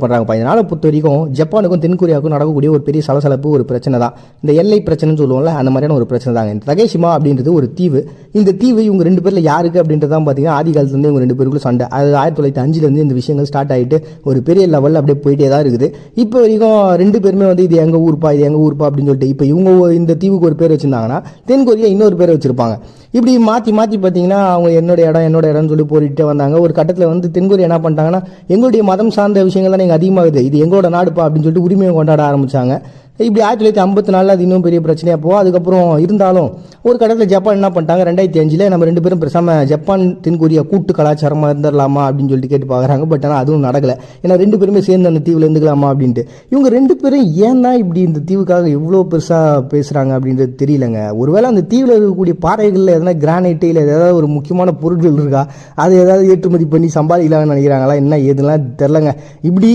பண்றாங்க. இதனால பொறுத்த வரைக்கும் ஜப்பானுக்கும் தென்கொரியாவுக்கும் நடக்கக்கூடிய ஒரு பெரிய சலசலப்பு ஒரு பிரச்சனை தான். இந்த எல்லை பிரச்சனைன்னு சொல்லுவோம்ல, அந்த மாதிரியான ஒரு பிரச்சனை தாங்க. இந்த தகேஷிமா அப்படின்றது ஒரு தீவு. இந்த தீவு இவங்க 2 பேர்ல யாருக்கு அப்படின்றதான் பார்த்தீங்கன்னா ஆதி காலத்துலேருந்து இவங்க 2 பேருக்குள்ள சண்டை. அது 1905 இந்த விஷயங்கள் ஸ்டார்ட் ஆகிட்டு ஒரு பெரிய லெவலில் அப்படியே போயிட்டே தான் இருக்குது. இப்போ வரைக்கும் 2 பேருமே இது எங்க ஊர்ப்பா இது எங்க ஊர்ப்பா அப்படின்னு சொல்லிட்டு இப்போ இவங்க இந்த தீவுக்கு ஒரு பேர் வச்சிருந்தாங்கன்னா தென்கொரியா இன்னொரு பேர் வச்சிருப்பாங்க. இப்படி மாற்றி மாற்றி பார்த்தீங்கன்னா அவங்க என்னோட இடம்னு சொல்லி போரிட்டே வந்தாங்க. ஒரு கட்டத்தில் தென்கொரியா என்ன பண்ணிட்டாங்கன்னா எங்களுடைய மதம் சார்ந்த விஷயங்கள் தான் எங்கள் அதிகமாகுது, இது எங்களோட நாடுப்பா அப்படின்னு சொல்லிட்டு உரிமையை கொண்டாட ஆரம்பிச்சாங்க. இப்படி 1954 அது இன்னும் பெரிய பிரச்சனையாக போகும். அதுக்கப்புறம் இருந்தாலும் ஒரு கட்டத்தில் ஜப்பான் என்ன பண்ணிட்டாங்க, 2005 நம்ம 2 பேரும் பேசாமல் ஜப்பான் தென்கொரியா கூட்டு கலாச்சாரமாக இருந்துடலாமா அப்படின்னு சொல்லிட்டு கேட்டு பார்க்குறாங்க. பட் ஆனால் அதுவும் நடக்கலை. ஏன்னா 2 பேருமே சேர்ந்து அந்த தீவில் இருந்துக்கலாமா அப்படின்ட்டு. இவங்க 2 பேரும் ஏன் தான் இப்படி இந்த தீவுக்காக எவ்வளோ பெருசாக பேசுகிறாங்க அப்படின்றது தெரியலங்க. ஒருவேளை அந்த தீவில் இருக்கக்கூடிய பாறைகளில் எதனா கிரானைட்டு இல்லை ஏதாவது ஒரு முக்கியமான பொருட்கள் இருக்கா, அதை ஏதாவது ஏற்றுமதி பண்ணி சம்பாதிக்கலாம்னு நினைக்கிறாங்களா, என்ன ஏதுலாம் தெரிலங்க. இப்படி